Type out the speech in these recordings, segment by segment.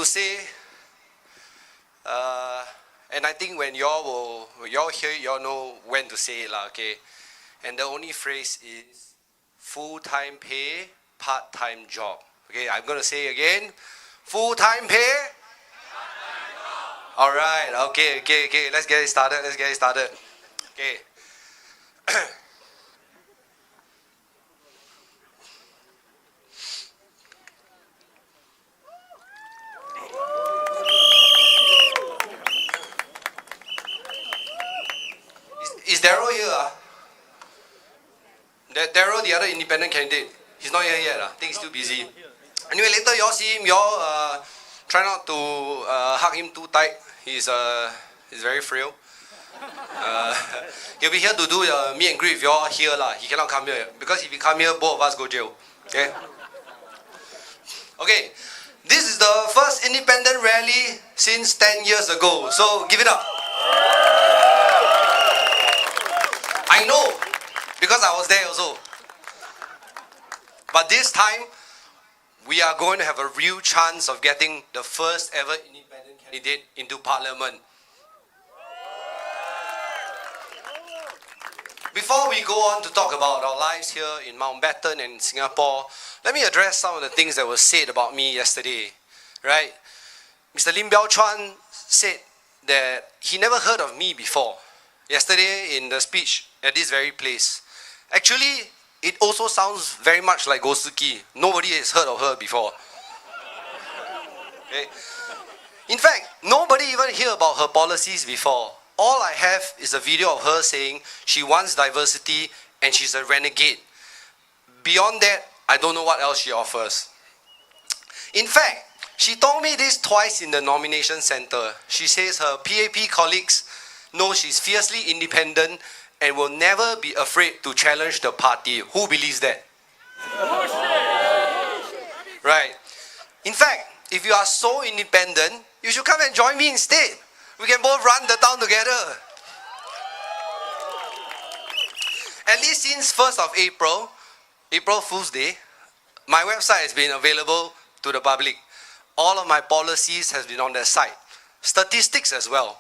say, and I think when y'all hear it, y'all know when to say it, okay? And the only phrase is full-time pay, part-time job. Okay, I'm going to say again, full-time pay, part-time job. All right, okay, let's get it started, Okay. Is Daryl here? Daryl, the other independent candidate, he's not here yet. I think he's still busy. Anyway, later y'all see him, y'all try not to hug him too tight. He's very frail. He'll be here to do meet and greet with y'all here. He cannot come here because if he come here, both of us go jail. Okay? Okay, this is the first independent rally since 10 years ago. So give it up. I know, because I was there also. But this time, we are going to have a real chance of getting the first ever independent candidate into Parliament. Before we go on to talk about our lives here in Mountbatten and Singapore, let me address some of the things that were said about me yesterday. Right? Mr. Lim Biao Chuan said that he never heard of me before. Yesterday in the speech at this very place. Actually, it also sounds very much like Go Suki. Nobody has heard of her before. Okay? In fact, nobody even heard about her policies before. All I have is a video of her saying she wants diversity and she's a renegade. Beyond that, I don't know what else she offers. In fact, she told me this twice in the nomination center. She says her PAP colleagues know she's fiercely independent and will never be afraid to challenge the party. Who believes that? Right. In fact, if you are so independent, you should come and join me instead. We can both run the town together. At least since 1st of April, April Fool's Day, my website has been available to the public. All of my policies has been on that site. Statistics as well.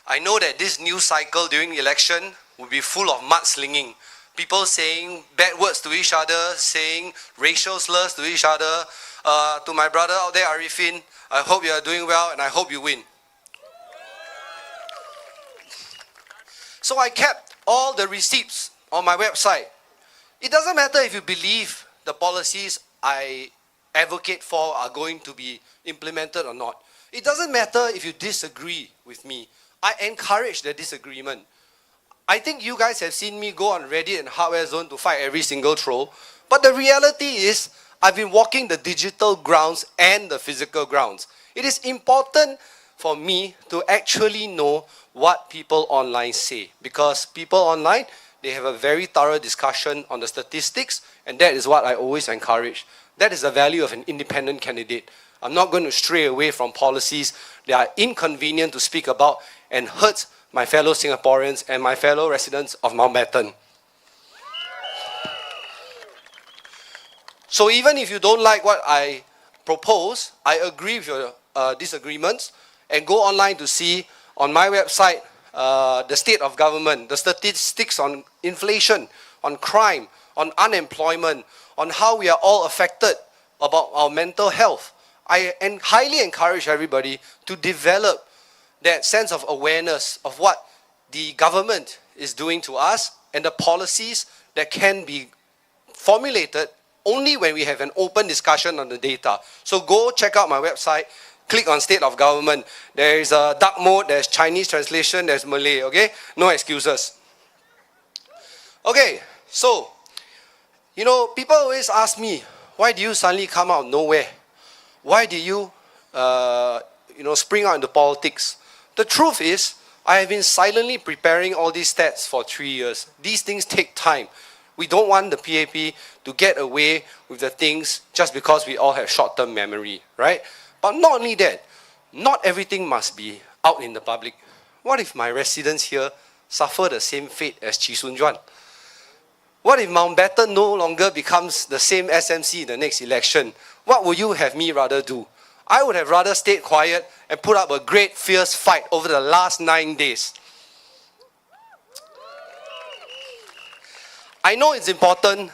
I know that this news cycle during the election will be full of mudslinging. People saying bad words to each other, saying racial slurs to each other. To my brother out there, Arifin, I hope you are doing well and I hope you win. So I kept all the receipts on my website. It doesn't matter if you believe the policies I advocate for are going to be implemented or not. It doesn't matter if you disagree with me. I encourage the disagreement. I think you guys have seen me go on Reddit and Hardware Zone to fight every single troll. But the reality is, I've been walking the digital grounds and the physical grounds. It is important for me to actually know what people online say. Because people online, they have a very thorough discussion on the statistics, and that is what I always encourage. That is the value of an independent candidate. I'm not going to stray away from policies that are inconvenient to speak about and hurt my fellow Singaporeans and my fellow residents of Mountbatten. So even if you don't like what I propose, I agree with your disagreements, and go online to see on my website the state of government, the statistics on inflation, on crime, on unemployment, on how we are all affected about our mental health. I highly encourage everybody to develop that sense of awareness of what the government is doing to us and the policies that can be formulated only when we have an open discussion on the data. So go check out my website, click on State of Government. There is a dark mode, there's Chinese translation, there's Malay, okay? No excuses. Okay, so, you know, people always ask me, why do you suddenly come out of nowhere? Why do you, spring out into politics? The truth is, I have been silently preparing all these stats for 3 years. These things take time. We don't want the PAP to get away with the things just because we all have short-term memory, right? But not only that, not everything must be out in the public. What if my residents here suffer the same fate as Chee Soon Juan? What if Mountbatten no longer becomes the same SMC in the next election? What would you have me rather do? I would have rather stayed quiet and put up a great fierce fight over the last 9 days. I know it's important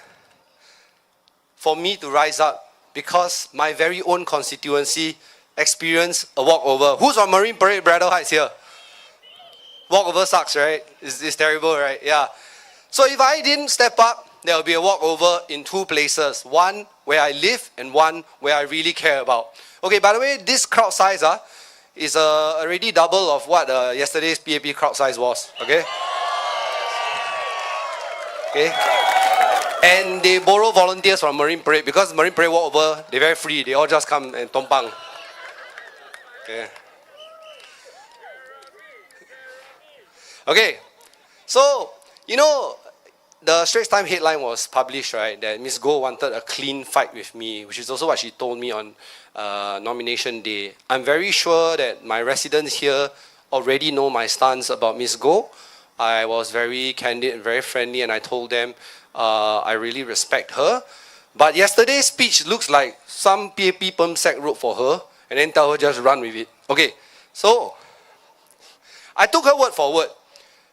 for me to rise up because my very own constituency experienced a walkover. Who's on Marine Parade, Braddell Heights here? Walkover sucks, right? It's terrible, right? Yeah. So if I didn't step up, there will be a walkover in 2 places. One where I live and one where I really care about. Okay, by the way, this crowd size is already double of what yesterday's PAP crowd size was. Okay? Okay? And they borrow volunteers from Marine Parade because Marine Parade walkover, they're very free. They all just come and tompang. Okay. Okay. So, you know, the Straits Times headline was published, right, that Ms. Goh wanted a clean fight with me, which is also what she told me on nomination day. I'm very sure that my residents here already know my stance about Ms. Goh. I was very candid and very friendly, and I told them I really respect her. But yesterday's speech looks like some PAP PERMSEC wrote for her, and then tell her just run with it. Okay, so I took her word for word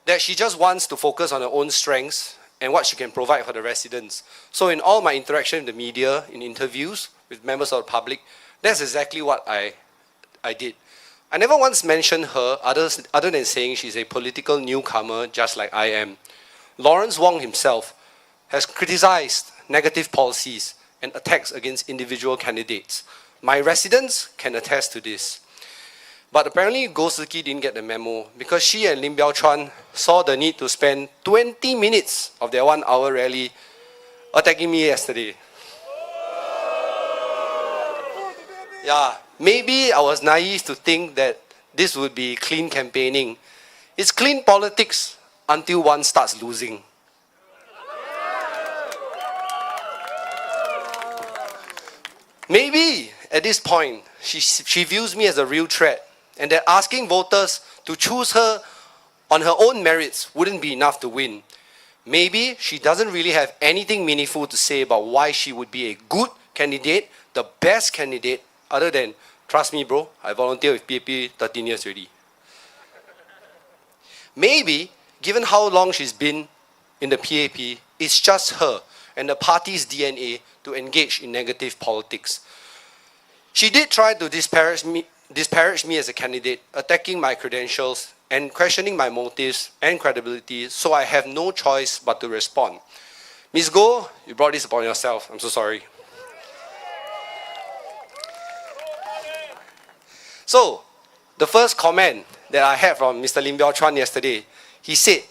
that she just wants to focus on her own strengths and what she can provide for the residents. So in all my interaction with the media, in interviews with members of the public, that's exactly what I did. I never once mentioned her other than saying she's a political newcomer just like I am. Lawrence Wong himself has criticized negative policies and attacks against individual candidates. My residents can attest to this. But apparently Goh Soo-Khee didn't get the memo because she and Lim Biao Chuan saw the need to spend 20 minutes of their 1-hour rally attacking me yesterday. Yeah, maybe I was naive to think that this would be clean campaigning. It's clean politics until one starts losing. Maybe at this point, she views me as a real threat, and that asking voters to choose her on her own merits wouldn't be enough to win. Maybe she doesn't really have anything meaningful to say about why she would be a good candidate, the best candidate, other than, trust me bro, I volunteered with PAP 13 years already. Maybe, given how long she's been in the PAP, it's just her and the party's DNA to engage in negative politics. She did try to disparage me as a candidate, attacking my credentials and questioning my motives and credibility, so I have no choice but to respond. Ms. Goh, you brought this upon yourself. I'm so sorry. So, the first comment that I had from Mr. Lim Biao Chuan yesterday, he said,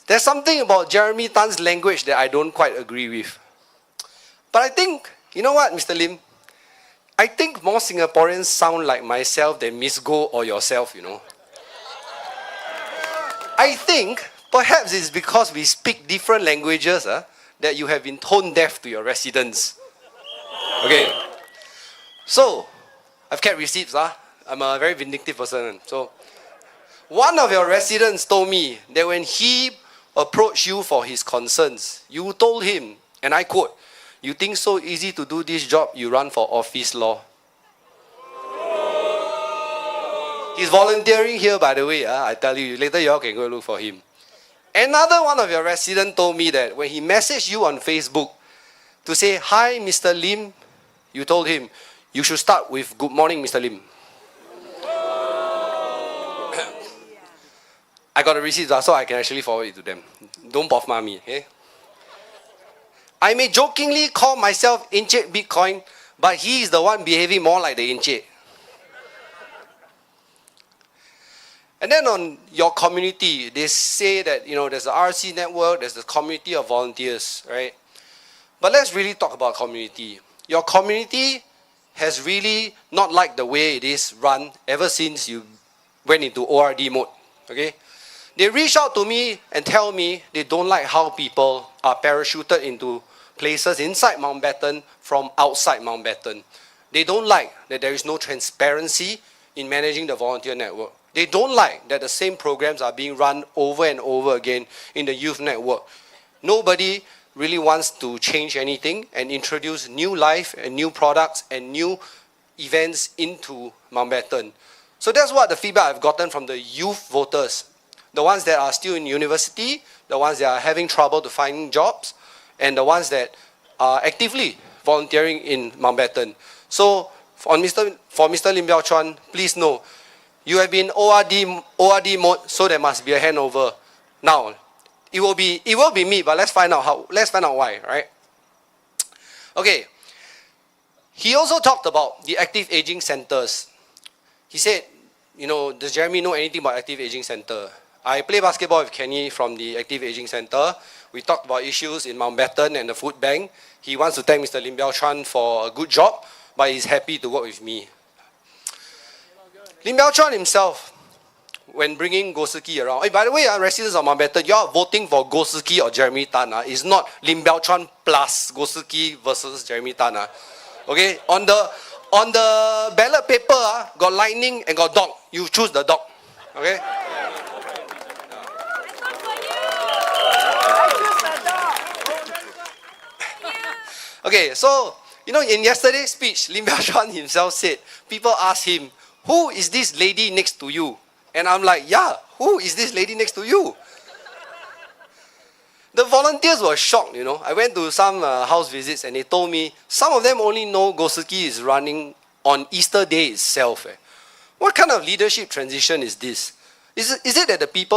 there's something about Jeremy Tan's language that I don't quite agree with. But I think, you know what, Mr. Lim? I think more Singaporeans sound like myself than Ms. Goh or yourself, you know. I think perhaps it's because we speak different languages that you have been tone deaf to your residents. Okay. So, I've kept receipts. I'm a very vindictive person. So, one of your residents told me that when he approached you for his concerns, you told him, and I quote, "You think so easy to do this job, you run for office law." He's volunteering here, by the way. I tell you, later you all can go look for him. Another one of your residents told me that when he messaged you on Facebook to say, "Hi, Mr. Lim," you told him, "You should start with good morning, Mr. Lim." I got the receipts, so I can actually forward it to them. Don't pofma me, okay? I may jokingly call myself Encik Bitcoin, but he is the one behaving more like the Encik. And then on your community, they say that, you know, there's the RC network, there's the community of volunteers, right? But let's really talk about community. Your community has really not liked the way it is run ever since you went into ORD mode, okay? They reach out to me and tell me they don't like how people are parachuted into places inside Mountbatten from outside Mountbatten. They don't like that there is no transparency in managing the volunteer network. They don't like that the same programs are being run over and over again in the youth network. Nobody really wants to change anything and introduce new life and new products and new events into Mountbatten. So that's what the feedback I've gotten from the youth voters. The ones that are still in university, the ones that are having trouble to find jobs, and the ones that are actively volunteering in Mountbatten. So for Mr. Lim Biao Chuan, please know, you have been ORD mode, so there must be a handover. Now, it will be me, but let's find out why, right? Okay. He also talked about the active aging centers. He said, does Jeremy know anything about active aging center? I play basketball with Kenny from the active aging center. We talked about issues in Mountbatten and the food bank. He wants to thank Mr. Lim Biao Chuan for a good job, but he's happy to work with me. Lim Biao Chuan himself, when bringing Goh Sik Ki around, by the way, residents of Mountbatten, you are voting for Goh Sik Ki or Jeremy Tan. It's not Lim Biao Chuan plus Goh Sik Ki versus Jeremy Tan. Okay, on the ballot paper, got lightning and got dog. You choose the dog. Okay. Okay, so, in yesterday's speech, Lim Biao Chuan himself said, people asked him, who is this lady next to you? And I'm like, yeah, who is this lady next to you? The volunteers were shocked, I went to some house visits and they told me, some of them only know Goh Sik Ki is running on Easter Day itself. What kind of leadership transition is this? Is it that the PAP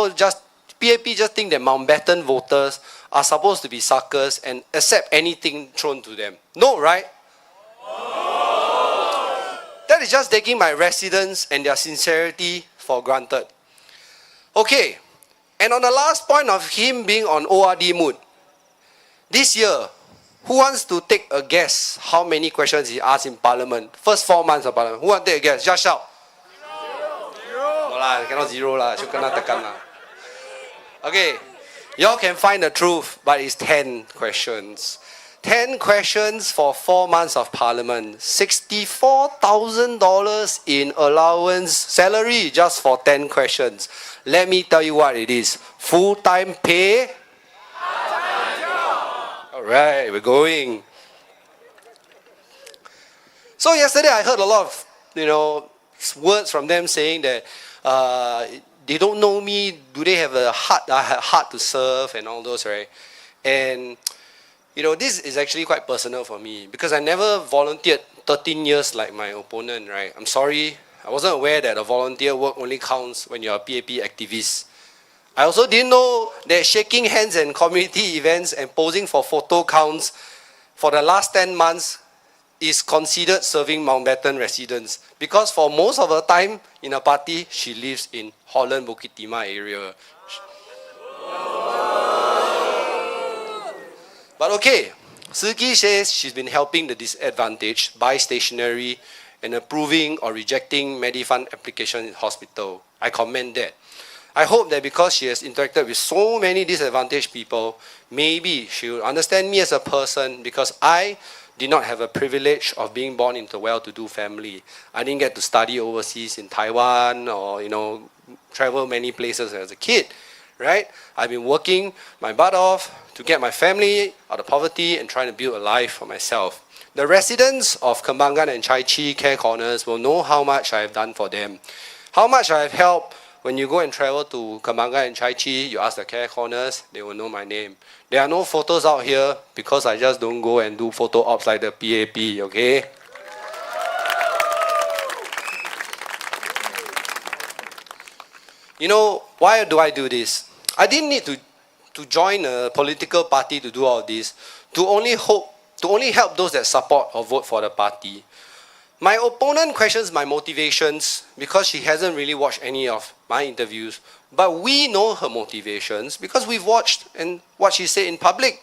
just think that Mountbatten voters are supposed to be suckers and accept anything thrown to them? No, right? That is just taking my residents and their sincerity for granted. Okay, and on the last point of him being on ORD mood, this year, who wants to take a guess how many questions he asked in Parliament? First 4 months of Parliament. Who wants to take a guess? Just shout. Zero. No lah, cannot zero lah. Should kena tekan lah. Okay, y'all can find the truth, but it's 10 questions. 10 questions for 4 months of Parliament. $64,000 in allowance salary just for 10 questions. Let me tell you what it is. Full-time pay. Alright, we're going. So yesterday I heard a lot of, words from them saying that they don't know me, do they have a heart to serve and all those, right? And this is actually quite personal for me because I never volunteered 13 years like my opponent, right? I'm sorry, I wasn't aware that a volunteer work only counts when you're a PAP activist. I also didn't know that shaking hands and community events and posing for photo counts for the last 10 months is considered serving Mountbatten residents because for most of her time in a party, she lives in Holland, Bukit Timah area. But okay, Sik Ki says she's been helping the disadvantaged buy stationery and approving or rejecting Medifund applications in hospital. I commend that. I hope that because she has interacted with so many disadvantaged people, maybe she will understand me as a person because I did not have a privilege of being born into a well-to-do family. I didn't get to study overseas in Taiwan or, travel many places as a kid, right? I've been working my butt off to get my family out of poverty and trying to build a life for myself. The residents of Kembangan and Chai Chee Care Corners will know how much I have done for them. How much I have helped. When you go and travel to Kembangan and Chai Chee, you ask the Care Corners, they will know my name. There are no photos out here because I just don't go and do photo ops like the PAP, okay? Why do I do this? I didn't need to join a political party to do all this, to only help those that support or vote for the party. My opponent questions my motivations because she hasn't really watched any of my interviews, but we know her motivations because we've watched and what she said in public.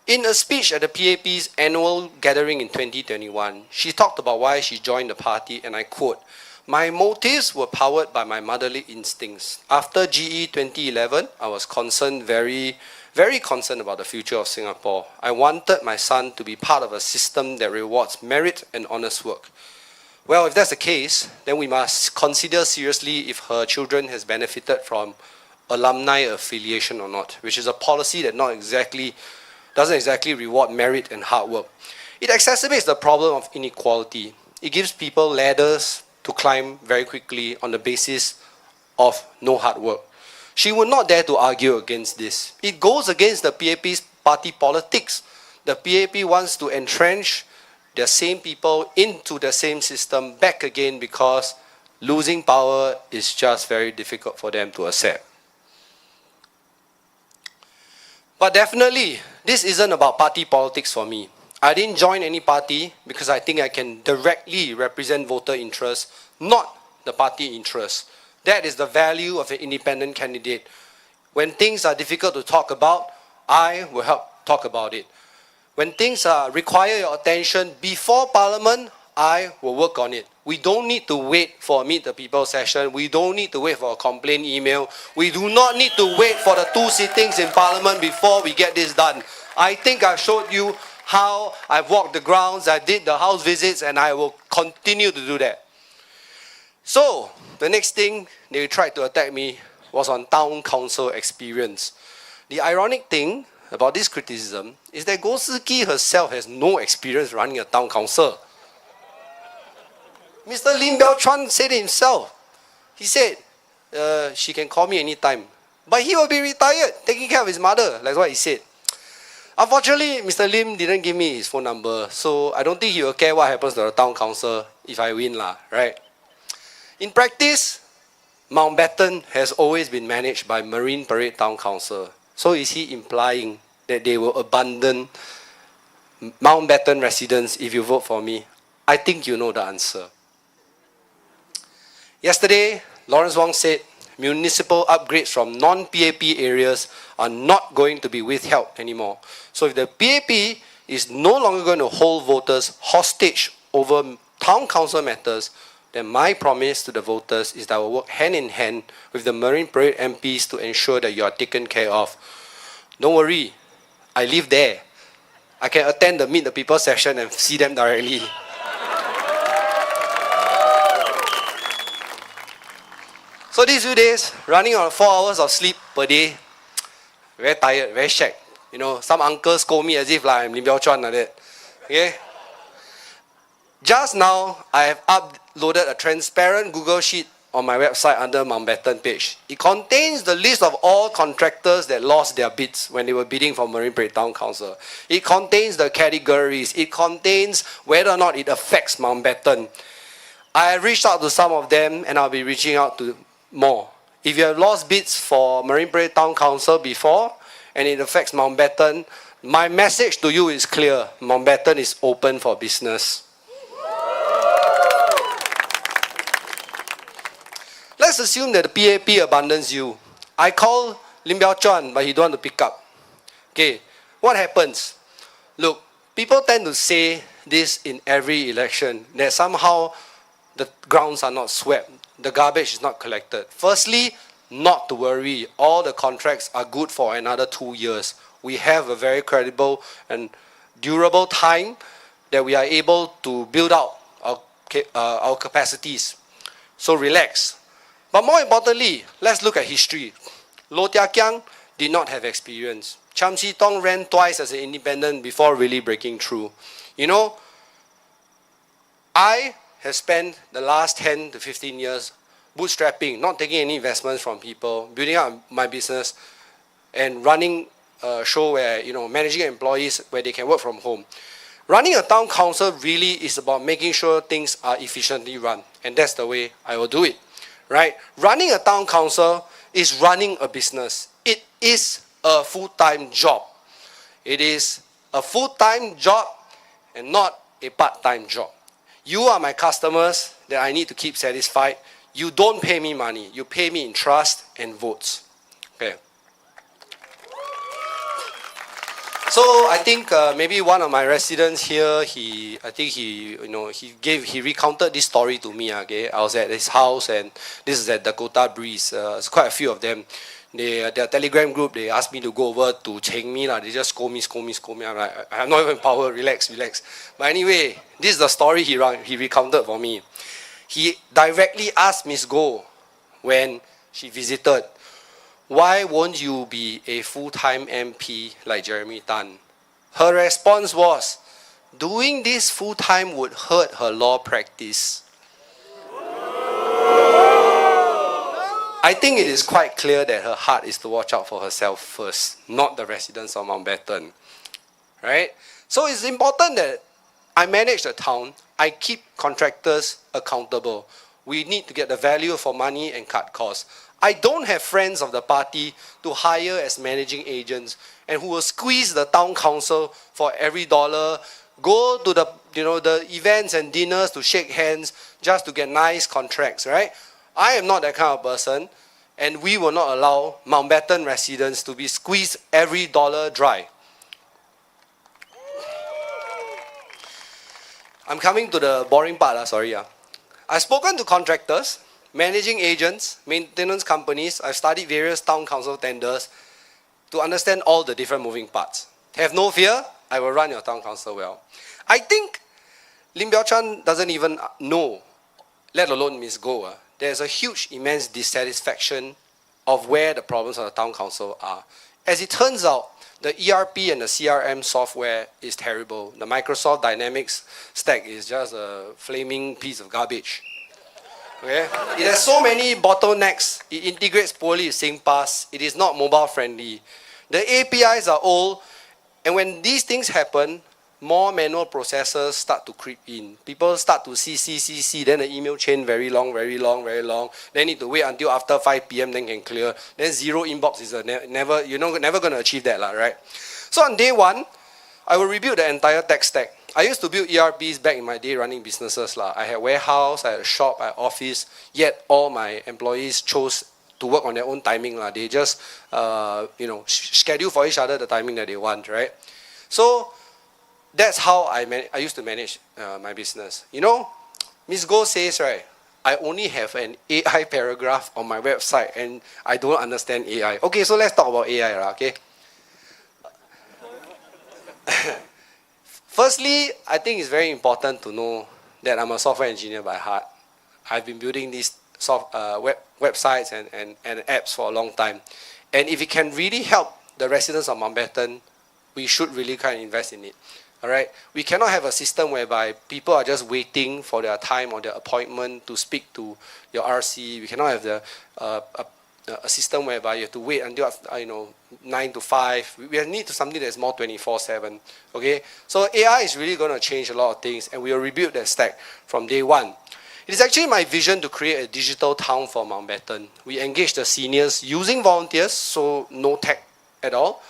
In a speech at the PAP's annual gathering in 2021, she talked about why she joined the party, and I quote, "My motives were powered by my motherly instincts. After GE2011, I was very concerned about the future of Singapore. I wanted my son to be part of a system that rewards merit and honest work. Well, if that's the case, then we must consider seriously if her children has benefited from alumni affiliation or not, which is a policy that doesn't exactly reward merit and hard work. It exacerbates the problem of inequality. it gives people ladders to climb very quickly on the basis of no hard work. She would not dare to argue against this. It goes against the PAP's party politics. The PAP wants to entrench the same people into the same system back again because losing power is just very difficult for them to accept. But definitely, this isn't about party politics for me. I didn't join any party because I think I can directly represent voter interests, not the party interests. That is the value of an independent candidate. When things are difficult to talk about, I will help talk about it. When things require your attention before Parliament, I will work on it. We don't need to wait for a Meet the People session. We don't need to wait for a complaint email. We do not need to wait for the 2 sittings in Parliament before we get this done. I think I showed you how I've walked the grounds, I did the house visits, and I will continue to do that. So, the next thing they tried to attack me was on town council experience. The ironic thing about this criticism is that Goh Sik herself has no experience running a town council. Mr. Lim Biao-chuan said it himself. He said, she can call me anytime. But he will be retired, taking care of his mother. That's what he said. Unfortunately, Mr. Lim didn't give me his phone number, so I don't think he will care what happens to the town council if I win, right? In practice, Mountbatten has always been managed by Marine Parade Town Council. So is he implying that they will abandon Mountbatten residents if you vote for me? I think you know the answer. Yesterday, Lawrence Wong said municipal upgrades from non-PAP areas are not going to be withheld anymore. So if the PAP is no longer going to hold voters hostage over town council matters, then my promise to the voters is that I will work hand in hand with the Marine Parade MPs to ensure that you are taken care of. Don't worry, I live there. I can attend the Meet the People session and see them directly. So these few days, running on 4 hours of sleep per day, very tired, very shagged. You know, some uncles scold me as if like I'm Lim Biao-chuan like that. Okay? Just now, I have uploaded a transparent Google Sheet on my website under Mountbatten page. It contains the list of all contractors that lost their bids when they were bidding for Marine Parade Town Council. It contains the categories. It contains whether or not it affects Mountbatten. I have reached out to some of them and I'll be reaching out to more. If you have lost bids for Marine Parade Town Council before and it affects Mountbatten, my message to you is clear. Mountbatten is open for business. Let's assume that the PAP abandons you. I call Lim Biao-chuan, but he don't want to pick up. Okay, what happens? Look, people tend to say this in every election, that somehow the grounds are not swept, the garbage is not collected. Firstly, not to worry, all the contracts are good for another 2 years. We have a very credible and durable time that we are able to build out our capacities. So relax. But more importantly, let's look at history. Low Tia Kiang did not have experience. Cham Si Tong ran twice as an independent before really breaking through. You know, I have spent the last 10 to 15 years bootstrapping, not taking any investments from people, building up my business and running a show where, you know, managing employees where they can work from home. Running a town council really is about making sure things are efficiently run, and that's the way I will do it. Right? Running a town council is running a business. It is a full-time job. It is a full-time job and not a part-time job. You are my customers that I need to keep satisfied. You don't pay me money. You pay me in trust and votes. Okay. So I think maybe one of my residents here, he recounted this story to me. Okay, I was at his house and this is at Dakota Breeze. It's quite a few of them. Their Telegram group, they asked me to go over to Cheng Me. They just scold me. I'm like, I have not even power, relax. But anyway, this is the story he recounted for me. He directly asked Miss Goh when she visited, why won't you be a full-time MP like Jeremy Tan? Her response was, doing this full-time would hurt her law practice. I think it is quite clear that her heart is to watch out for herself first, not the residents of Mountbatten. Right? So it's important that I manage the town, I keep contractors accountable. We need to get the value for money and cut costs. I don't have friends of the party to hire as managing agents and who will squeeze the town council for every dollar, go to the the events and dinners to shake hands just to get nice contracts, right? I am not that kind of person, and we will not allow Mountbatten residents to be squeezed every dollar dry. I'm coming to the boring part, sorry. I've spoken to contractors, managing agents, maintenance companies. I've studied various town council tenders to understand all the different moving parts. Have no fear, I will run your town council well. I think Lim Biao Chan doesn't even know, let alone Ms. Goh. There's a huge, immense dissatisfaction of where the problems of the town council are. As it turns out, the ERP and the CRM software is terrible. The Microsoft Dynamics stack is just a flaming piece of garbage. Okay? It has so many bottlenecks. It integrates poorly with SingPass. It is not mobile friendly. The APIs are old, and when these things happen, more manual processes start to creep in. People start to CC, then the email chain very long. Then need to wait until after 5 p.m. then can clear. Then zero inbox is never, never going to achieve that, right? So on day one, I will rebuild the entire tech stack. I used to build ERPs back in my day running businesses. I had a warehouse, I had a shop, I had an office, yet all my employees chose to work on their own timing. They just, schedule for each other the timing that they want, right? So that's how I used to manage my business. Ms. Goh says, right, I only have an AI paragraph on my website and I don't understand AI. Okay, so let's talk about AI, okay? Firstly, I think it's very important to know that I'm a software engineer by heart. I've been building these websites and apps for a long time. And if it can really help the residents of Mountbatten, we should really kind of invest in it. All right? We cannot have a system whereby people are just waiting for their time or their appointment to speak to your RC. We cannot have a system whereby you have to wait until 9 to 5. We need something that's more 24/7. Okay? So AI is really going to change a lot of things, and we will rebuild that stack from day one. It is actually my vision to create a digital town for Mountbatten. We engage the seniors using volunteers, so no tech at all,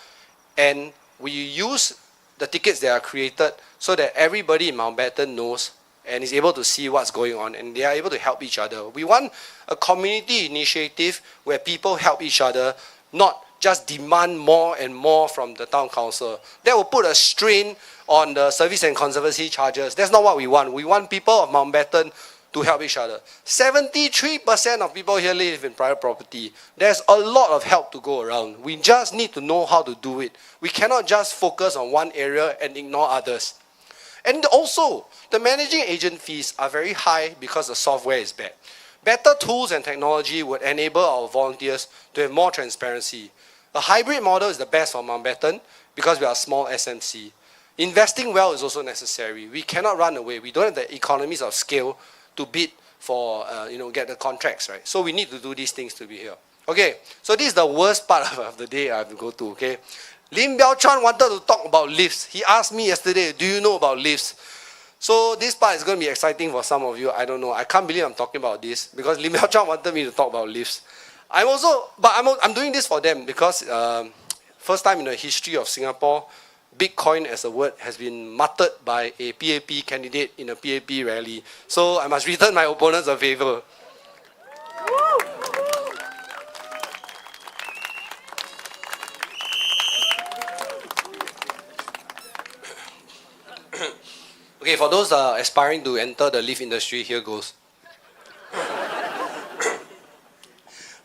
and we use the tickets that are created so that everybody in Mountbatten knows and is able to see what's going on, and they are able to help each other. We want a community initiative where people help each other, not just demand more and more from the town council. That will put a strain on the service and conservancy charges. That's not what we want. We want people of Mountbatten to help each other. 73% of people here live in private property. There's a lot of help to go around. We just need to know how to do it. We cannot just focus on one area and ignore others. And also, the managing agent fees are very high because the software is bad. Better tools and technology would enable our volunteers to have more transparency. A hybrid model is the best for Mountbatten because we are a small SMC. Investing well is also necessary. We cannot run away. We don't have the economies of scale to bid for, get the contracts, right? So we need to do these things to be here. Okay, so this is the worst part of the day I have to go to, okay? Lim Biao Chan wanted to talk about lifts. He asked me yesterday, do you know about lifts? So this part is going to be exciting for some of you. I don't know. I can't believe I'm talking about this because Lim Biao Chan wanted me to talk about lifts. I'm doing this for them because first time in the history of Singapore, Bitcoin as a word has been muttered by a PAP candidate in a PAP rally. So I must return my opponents a favor. Okay, for those aspiring to enter the lift industry, here goes.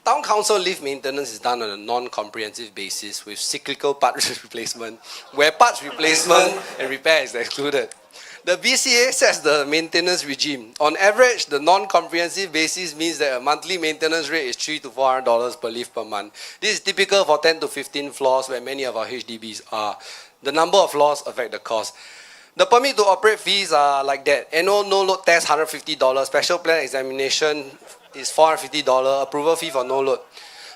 Town council lift maintenance is done on a non-comprehensive basis with cyclical part replacement, where parts replacement and repair is excluded. The BCA sets the maintenance regime. On average, the non-comprehensive basis means that a monthly maintenance rate is $300 to $400 per lift per month. This is typical for 10 to 15 floors where many of our HDBs are. The number of floors affect the cost. The permit to operate fees are like that. Annual no-load test, $150. Special plan examination is $450. Approval fee for no-load.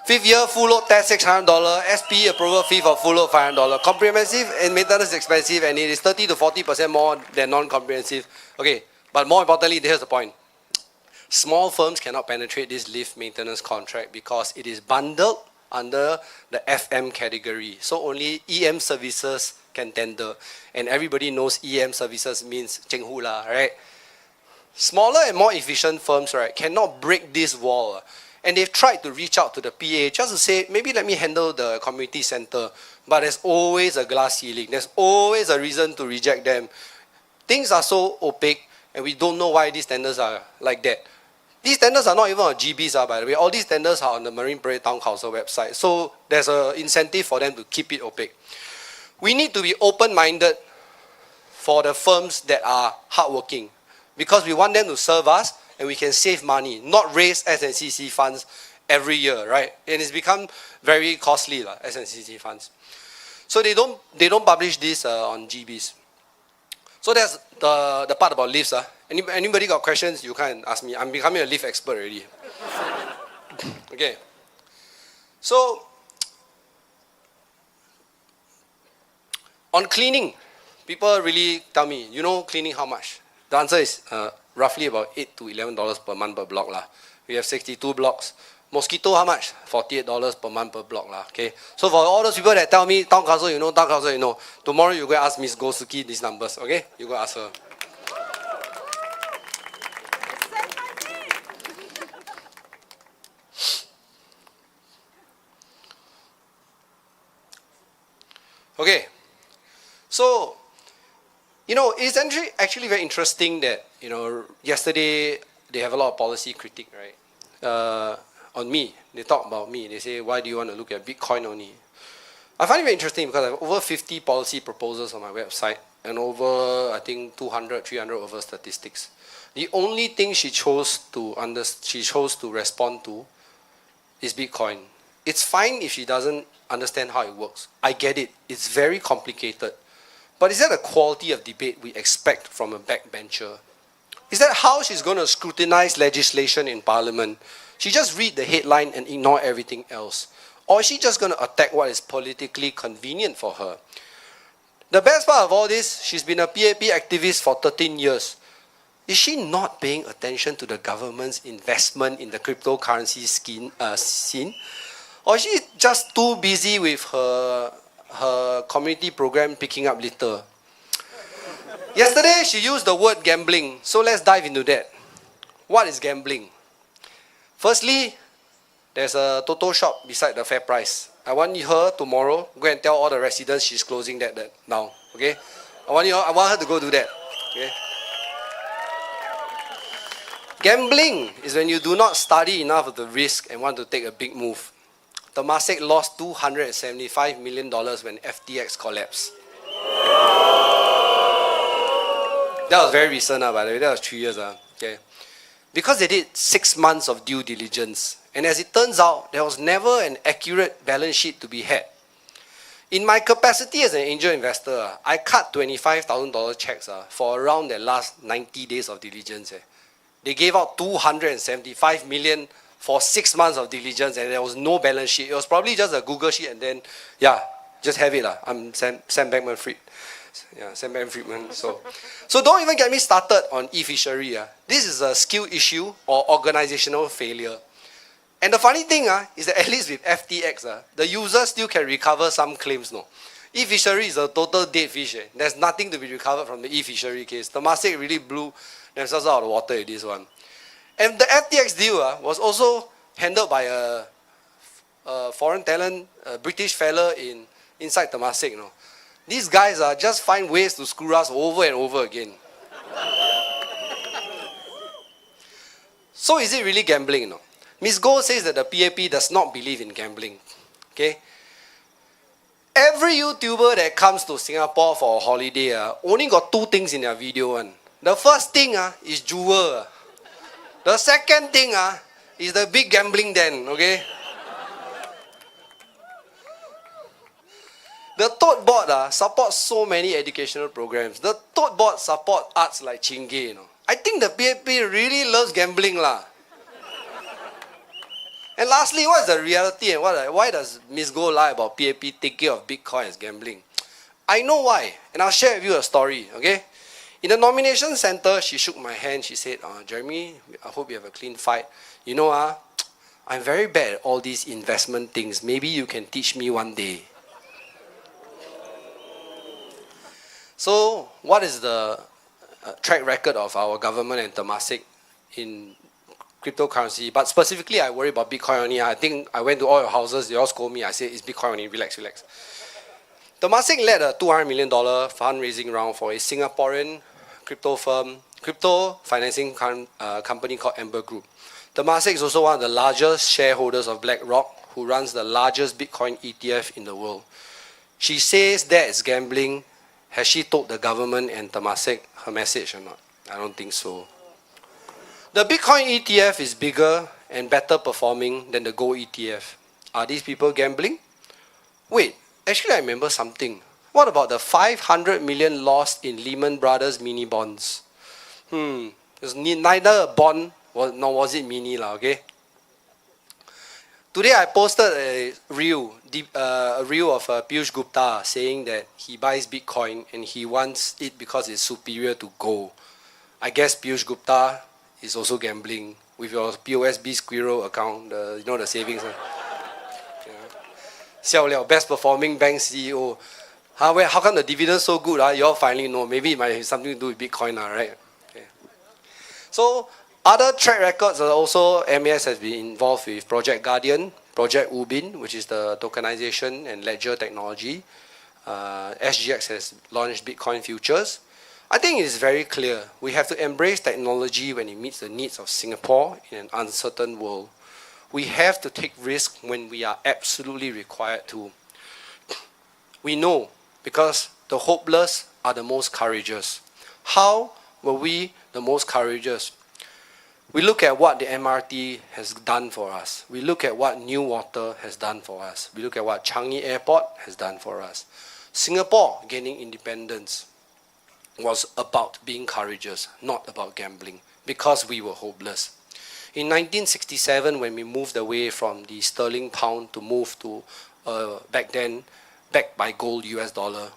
5th year full load test, $600. SP approval fee for full load, $500. Comprehensive and maintenance is expensive, and it is 30 to 40% more than non-comprehensive. Okay, but more importantly, here's the point. Small firms cannot penetrate this lift maintenance contract because it is bundled under the FM category. So only EM services can tender. And everybody knows EM services means Cheng Hu lah, right? Smaller and more efficient firms, right, cannot break this wall. And they've tried to reach out to the PA just to say, maybe let me handle the community center. But there's always a glass ceiling. There's always a reason to reject them. Things are so opaque, and we don't know why these tenders are like that. These tenders are not even on GBs, by the way. All these tenders are on the Marine Parade Town Council website. So there's an incentive for them to keep it opaque. We need to be open-minded for the firms that are hardworking, because we want them to serve us and we can save money, not raise SNCC funds every year, right? And it's become very costly, SNCC funds. So they don't publish this on GBs. So that's the part about lifts. Anybody got questions, you can ask me. I'm becoming a lift expert already. Okay. So, on cleaning, people really tell me, you know cleaning how much? The answer is roughly about $8 to $11 per month per block lah. We have 62 blocks. Mosquito how much? $48 per month per block lah. Okay. So for all those people that tell me, Town Council, you know, Town Council, you know, tomorrow you go ask Ms. Gosuki these numbers. Okay? You go ask her. Okay. So, you know, it's actually very interesting that, you know, yesterday they have a lot of policy critique, right? On me. They talk about me. They say, why do you want to look at Bitcoin only? I find it very interesting because I have over 50 policy proposals on my website and over, I think, 200, 300 over statistics. The only thing she chose to respond to is Bitcoin. It's fine if she doesn't understand how it works. I get it. It's very complicated. But is that the quality of debate we expect from a backbencher? Is that how she's going to scrutinize legislation in Parliament? She just read the headline and ignore everything else? Or is she just going to attack what is politically convenient for her? The best part of all this, she's been a PAP activist for 13 years. Is she not paying attention to the government's investment in the cryptocurrency scene? Or is she just too busy with her community program picking up litter? Yesterday, she used the word gambling. So let's dive into that. What is gambling? Firstly, there's a Toto shop beside the Fair Price. I want her tomorrow go and tell all the residents she's closing that now. Okay? I want her to go do that. Okay? Gambling is when you do not study enough of the risk and want to take a big move. Temasek lost $275 million when FTX collapsed. That was very recent, by the way. That was 3 years. Okay. Because they did 6 months of due diligence. And as it turns out, there was never an accurate balance sheet to be had. In my capacity as an angel investor, I cut $25,000 checks for around the last 90 days of diligence. They gave out $275 million for 6 months of diligence, and there was no balance sheet. It was probably just a Google sheet, and then, yeah, just have it. I'm Sam Bankman-Fried. Yeah, Sam Bankman-Friedman. So don't even get me started on e-fishery. This is a skill issue or organizational failure. And the funny thing is that at least with FTX, the user still can recover some claims. No, e-fishery is a total dead fish. There's nothing to be recovered from the e-fishery case. Temasek really blew themselves out of the water with this one. And the FTX deal was also handled by a foreign talent, a British fella inside Temasek. You know. These guys just find ways to screw us over and over again. So is it really gambling? You know? Ms. Goh says that the PAP does not believe in gambling. Okay? Every YouTuber that comes to Singapore for a holiday only got 2 things in their video. The first thing is jewel. The second thing is the big gambling den. Okay? The tote board supports so many educational programs. The tote board support arts like Chingay, I think the PAP really loves gambling lah. And lastly, what is the reality and why does Ms. Goh lie about PAP taking of Bitcoin as gambling? I know why, and I'll share with you a story, okay? In the nomination center, she shook my hand. She said, Jeremy, I hope you have a clean fight. I'm very bad at all these investment things. Maybe you can teach me one day. So, what is the track record of our government and Temasek in cryptocurrency? But specifically, I worry about Bitcoin only. I think I went to all your houses. They all scold me. I said, it's Bitcoin only. Relax, relax. Temasek led a $200 million fundraising round for a Singaporean crypto firm, crypto financing company called Amber Group. Temasek is also one of the largest shareholders of BlackRock, who runs the largest Bitcoin ETF in the world. She says that is gambling. Has she told the government and Temasek her message or not? I don't think so. The Bitcoin ETF is bigger and better performing than the gold ETF. Are these people gambling? Wait, actually I remember something. What about the 500 million lost in Lehman Brothers mini bonds? It's neither a bond nor was it mini lah, okay? Today I posted a reel of Piyush Gupta saying that he buys Bitcoin and he wants it because it's superior to gold. I guess Piyush Gupta is also gambling with your POSB Squirrel account, the savings. Xiao Liao, best performing bank CEO. How come the dividend so good? You all finally know. Maybe it might have something to do with Bitcoin, right? Okay. So, other track records are also, MAS has been involved with Project Guardian, Project Ubin, which is the tokenization and ledger technology. SGX has launched Bitcoin futures. I think it is very clear. We have to embrace technology when it meets the needs of Singapore in an uncertain world. We have to take risks when we are absolutely required to. We know because the hopeless are the most courageous. How were we the most courageous? We look at what the MRT has done for us. We look at what Newater has done for us. We look at what Changi Airport has done for us. Singapore gaining independence was about being courageous, not about gambling, because we were hopeless. In 1967, when we moved away from the sterling pound to move to, back then, backed by gold US dollar,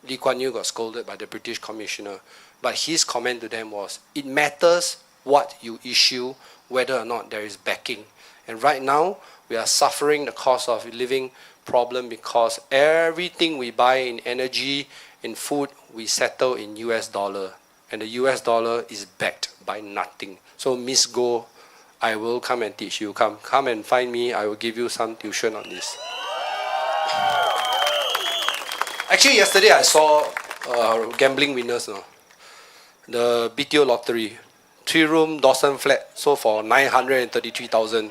Lee Kuan Yew got scolded by the British commissioner. But his comment to them was, it matters what you issue, whether or not there is backing. And right now, we are suffering the cost of living problem because everything we buy in energy, in food, we settle in US dollar. And the US dollar is backed by nothing. So Miss Goh, I will come and teach you. Come and find me. I will give you some tuition on this. Actually, yesterday I saw gambling winners. The BTO lottery. 3-room Dawson flat sold for 933,000.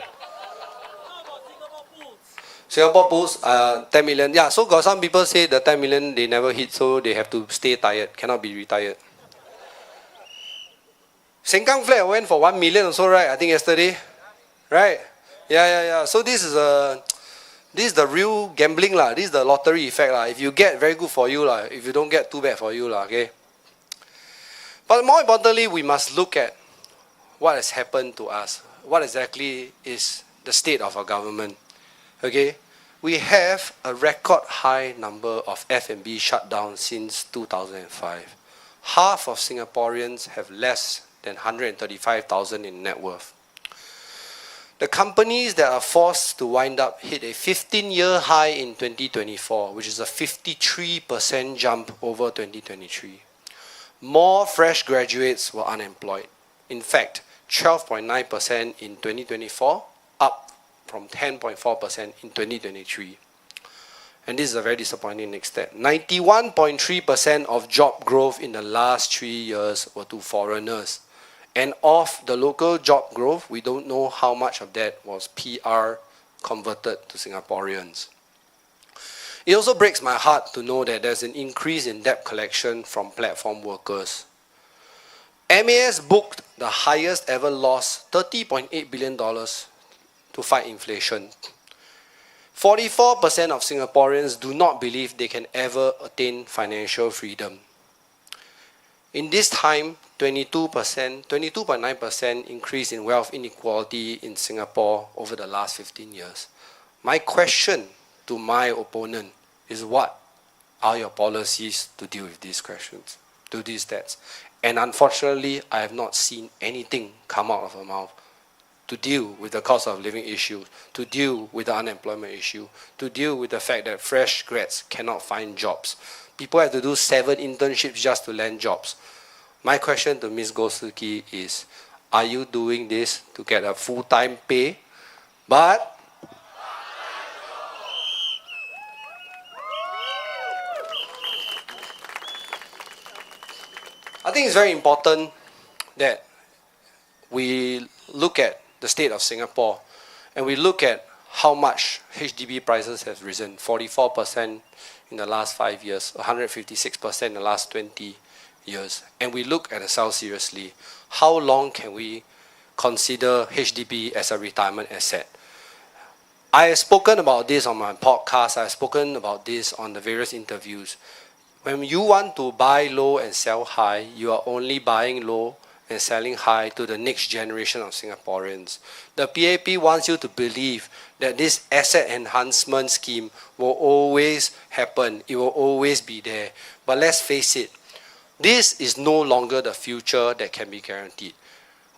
Singapore Pools, 10 million. Yeah, so got some people say the 10 million they never hit, so they have to stay tired, cannot be retired. Sengkang flat went for 1 million also, right? I think yesterday, right? Yeah. So this is the real gambling lah. This is the lottery effect lah. If you get, very good for you lah. If you don't get, too bad for you lah. Okay. But more importantly, we must look at what has happened to us. What exactly is the state of our government? Okay, we have a record high number of F&B shutdowns since 2005. Half of Singaporeans have less than 135,000 in net worth. The companies that are forced to wind up hit a 15-year high in 2024, which is a 53% jump over 2023. More fresh graduates were unemployed. In fact, 12.9% in 2024, up from 10.4% in 2023. And this is a very disappointing next step. 91.3% of job growth in the last 3 years were to foreigners. And of the local job growth, we don't know how much of that was PR converted to Singaporeans. It also breaks my heart to know that there's an increase in debt collection from platform workers. MAS booked the highest ever loss, $30.8 billion, to fight inflation. 44% of Singaporeans do not believe they can ever attain financial freedom. In this time, 22.9% increase in wealth inequality in Singapore over the last 15 years. My question to my opponent is, what are your policies to deal with these questions, to these stats? And unfortunately, I have not seen anything come out of her mouth to deal with the cost of living issue, to deal with the unemployment issue, to deal with the fact that fresh grads cannot find jobs. People have to do 7 internships just to land jobs. My question to Ms. Gosuki is, are you doing this to get a full-time pay? But I think it's very important that we look at the state of Singapore and we look at how much HDB prices have risen. 44% in the last 5 years, 156% in the last 20 years. And we look at ourselves seriously. How long can we consider HDB as a retirement asset? I have spoken about this on my podcast. I have spoken about this on the various interviews. When you want to buy low and sell high, you are only buying low and selling high to the next generation of Singaporeans. The PAP wants you to believe that this asset enhancement scheme will always happen. It will always be there. But let's face it, this is no longer the future that can be guaranteed.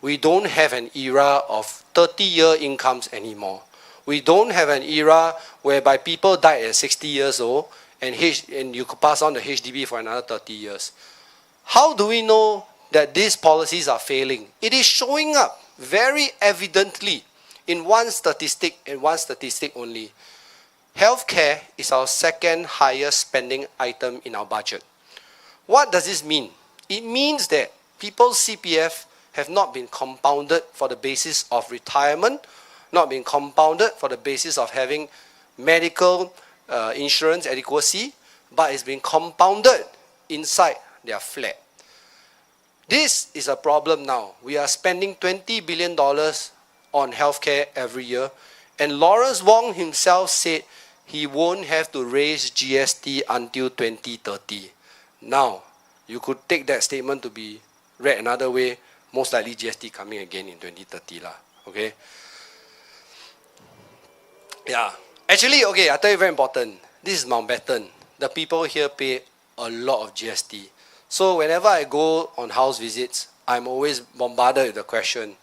We don't have an era of 30-year incomes anymore. We don't have an era whereby people died at 60 years old and you could pass on the HDB for another 30 years. How do we know that these policies are failing? It is showing up very evidently in one statistic and one statistic only. Healthcare is our second highest spending item in our budget. What does this mean? It means that people's CPF have not been compounded for the basis of retirement, not been compounded for the basis of having medical insurance adequacy, but it's been compounded inside their flat. This is a problem now. We are spending $20 billion on healthcare every year, and Lawrence Wong himself said he won't have to raise GST until 2030. Now, you could take that statement to be read another way. Most likely GST coming again in 2030 lah. Okay? Yeah. Actually, okay, I tell you very important. This is Mountbatten. The people here pay a lot of GST. So whenever I go on house visits, I'm always bombarded with the question,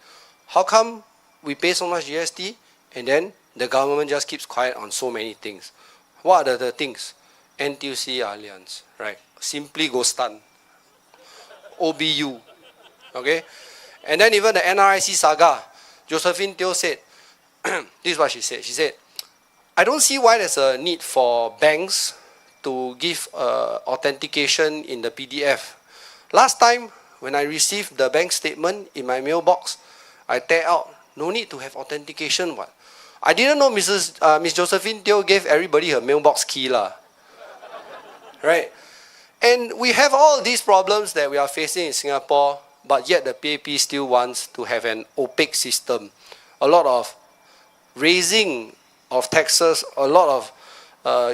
how come we pay so much GST and then the government just keeps quiet on so many things? What are the things? NTUC Alliance, right? Simply go stun. OBU, okay? And then even the NRIC saga, Josephine Teo said, this is what she said. She said, I don't see why there's a need for banks to give authentication in the PDF. Last time, when I received the bank statement in my mailbox, I tear out, no need to have authentication. What? I didn't know Miss Josephine Teo gave everybody her mailbox key lah. Right? And we have all these problems that we are facing in Singapore, but yet the PAP still wants to have an opaque system. A lot of raising of taxes, a lot of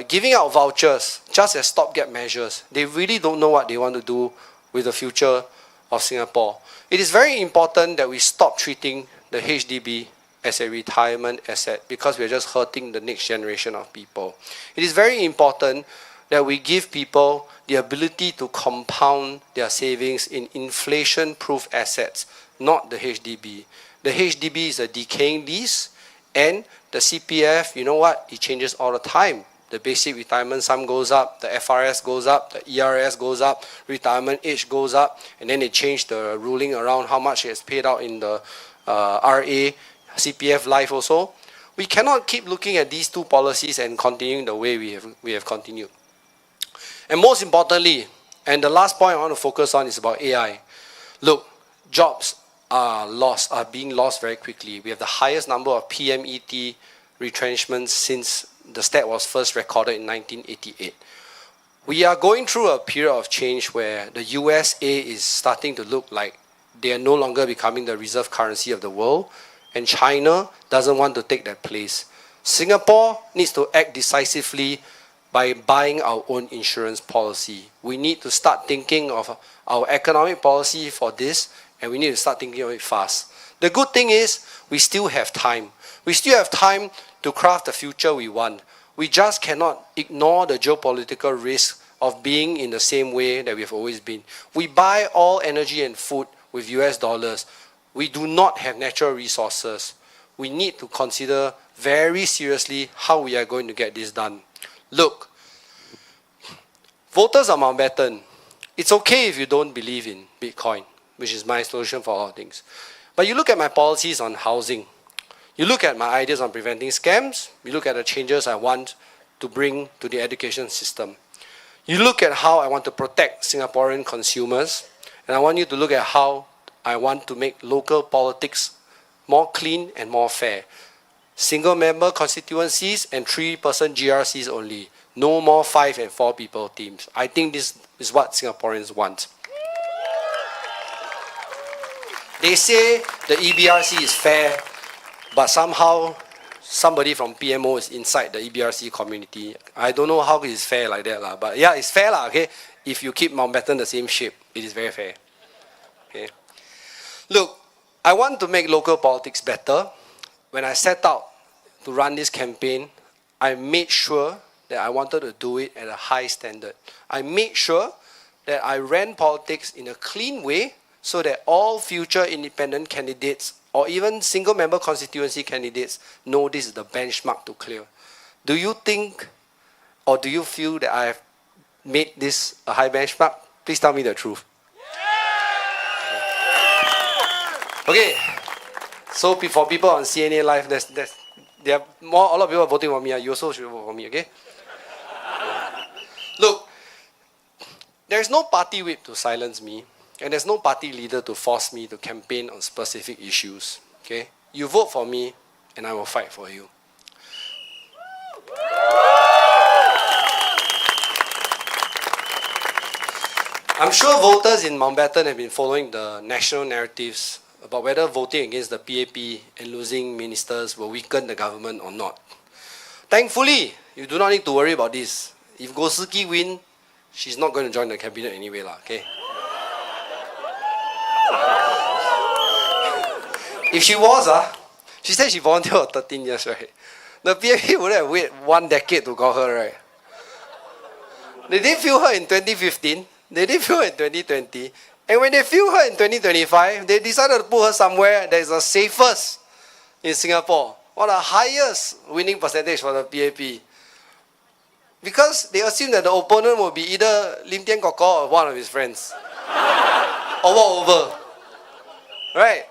giving out vouchers just as stopgap measures. They really don't know what they want to do with the future of Singapore. It is very important that we stop treating the HDB as a retirement asset because we are just hurting the next generation of people. It is very important that we give people the ability to compound their savings in inflation-proof assets, not the HDB. The HDB is a decaying lease, and the CPF, you know what? It changes all the time. The basic retirement sum goes up, the FRS goes up, the ERS goes up, retirement age goes up, and then they change the ruling around how much is paid out in the RA, CPF Life also. We cannot keep looking at these two policies and continuing the way we have continued. And most importantly, and the last point I want to focus on is about AI. Look, jobs are being lost very quickly. We have the highest number of PMET retrenchments since the stat was first recorded in 1988. We are going through a period of change where the USA is starting to look like they are no longer becoming the reserve currency of the world, and China doesn't want to take that place. Singapore needs to act decisively by buying our own insurance policy. We need to start thinking of our economic policy for this, and we need to start thinking of it fast. The good thing is, we still have time. We still have time to craft the future we want. We just cannot ignore the geopolitical risk of being in the same way that we've always been. We buy all energy and food with US dollars. We do not have natural resources. We need to consider very seriously how we are going to get this done. Look, voters of Mountbatten, it's okay if you don't believe in Bitcoin, which is my solution for all things. But you look at my policies on housing. You look at my ideas on preventing scams. You look at the changes I want to bring to the education system. You look at how I want to protect Singaporean consumers. And I want you to look at how I want to make local politics more clean and more fair. Single-member constituencies and 3-person GRCs only. No more 5 and 4 people teams. I think this is what Singaporeans want. They say the EBRC is fair, but somehow somebody from PMO is inside the EBRC community. I don't know how it is fair like that, but yeah, it's fair, okay? If you keep Mountbatten the same shape, it is very fair. Okay. Look, I want to make local politics better. When I set out to run this campaign, I made sure that I wanted to do it at a high standard. I made sure that I ran politics in a clean way so that all future independent candidates or even single-member constituency candidates know this is the benchmark to clear. Do you think or do you feel that I have made this a high benchmark? Please tell me the truth. Okay, so for people on CNA Live, there are a lot of people voting for me. You also should vote for me, okay? Look, there's no party whip to silence me, and there's no party leader to force me to campaign on specific issues, okay? You vote for me, and I will fight for you. I'm sure voters in Mountbatten have been following the national narratives about whether voting against the PAP and losing ministers will weaken the government or not. Thankfully, you do not need to worry about this. If Goh Soo Ki win, she's not going to join the cabinet anyway, okay? If she was, she said she volunteered for 13 years, right? The PAP would have waited 1 decade to call her, right? They didn't feel her in 2015, they didn't feel her in 2020, and when they feel her in 2025, they decided to put her somewhere that is the safest in Singapore, or the highest winning percentage for the PAP. Because they assume that the opponent will be either Lim Tian Kok Kok or one of his friends. Or walk over. Right?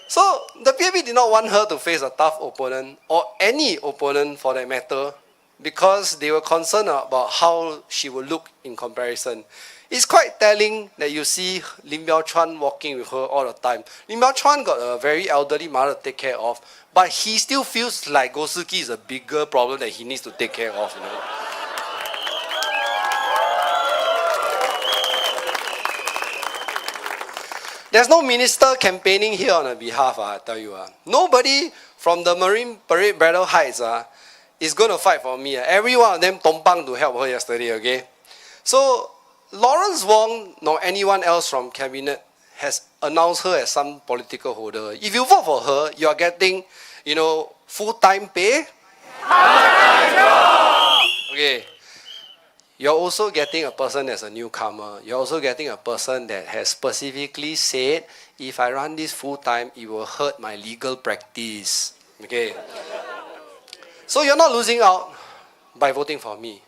So, the PAP did not want her to face a tough opponent, or any opponent for that matter, because they were concerned about how she would look in comparison. It's quite telling that you see Lim Biao Chuan walking with her all the time. Lim Biao Chuan got a very elderly mother to take care of, but he still feels like Goh Soo Ki is a bigger problem that he needs to take care of, you know. There's no minister campaigning here on her behalf, I tell you. Nobody from the Marine Parade Battle Heights is going to fight for me. Every one of them tompang to help her yesterday, okay? So, Lawrence Wong nor anyone else from cabinet has announced her as some political holder. If you vote for her, you are getting, you know, full-time pay. Okay. You're also getting a person that's a newcomer. You're also getting a person that has specifically said, if I run this full-time, it will hurt my legal practice. Okay. So you're not losing out by voting for me.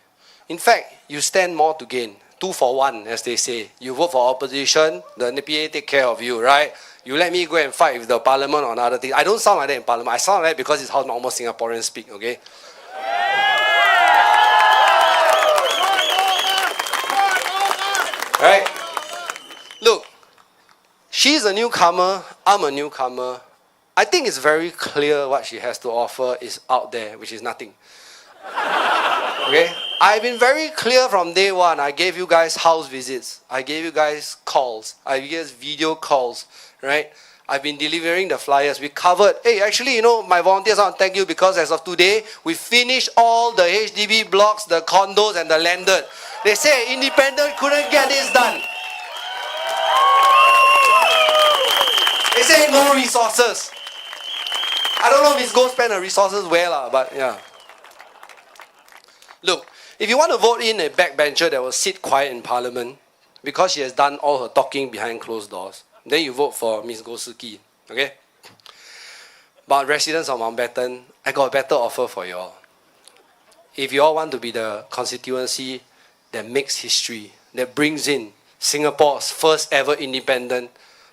In fact, you stand more to gain. 2 for 1, as they say. You vote for opposition, the NPA take care of you, right? You let me go and fight with the parliament on other things. I don't sound like that in parliament. I sound like that because it's how normal Singaporeans speak, okay? Right? Look, she's a newcomer, I'm a newcomer. I think it's very clear what she has to offer is out there, which is nothing. Okay? I've been very clear from day one. I gave you guys house visits. I gave you guys calls. I gave you guys video calls, right? I've been delivering the flyers. We covered, hey, actually, you know, my volunteers, I want to thank you because as of today, we finished all the HDB blocks, the condos, and the landed. They say independent couldn't get this done. They say no resources. I don't know if it's going to spend the resources well, but yeah. Look, if you want to vote in a backbencher that will sit quiet in Parliament because she has done all her talking behind closed doors, then you vote for Ms. Gosuki, okay? But residents of Mountbatten, I got a better offer for you all. If you all want to be the constituency that makes history, that brings in Singapore's first ever independent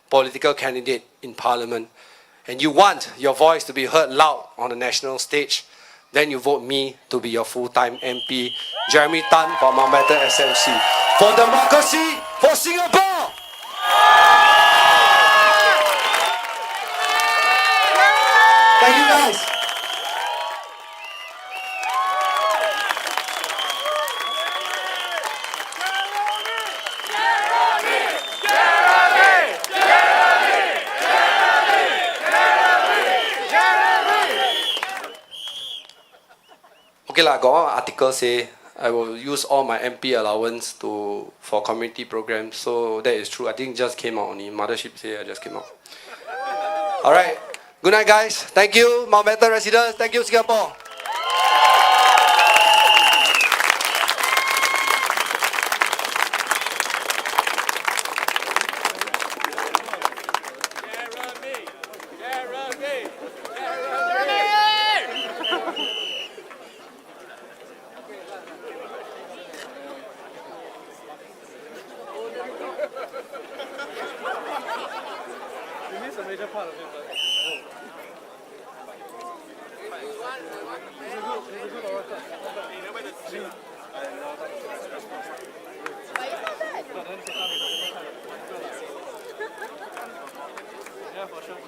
political candidate in Parliament, and you want your voice to be heard loud on the national stage, then you vote me to be your full-time MP, Jeremy Tan for Mountbatten SMC. For democracy, for Singapore! Thank you guys. Okay lah, got one article say I will use all my MP allowance for community programs. So that is true. I think just came out only. Mothership say I just came out. Alright. Good night guys. Thank you, Mountbatten residents. Thank you, Singapore. A major part of it, but yeah, for sure.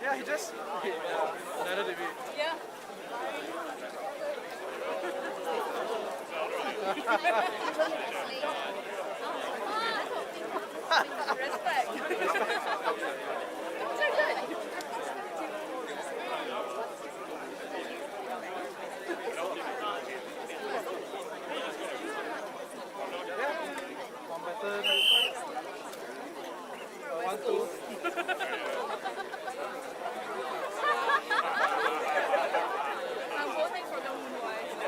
Yeah, he just another degree. Yeah. Respect. So good. One, two. I'm voting for the Moonwise.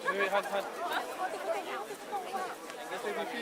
Wait, hunt. Let's say BP.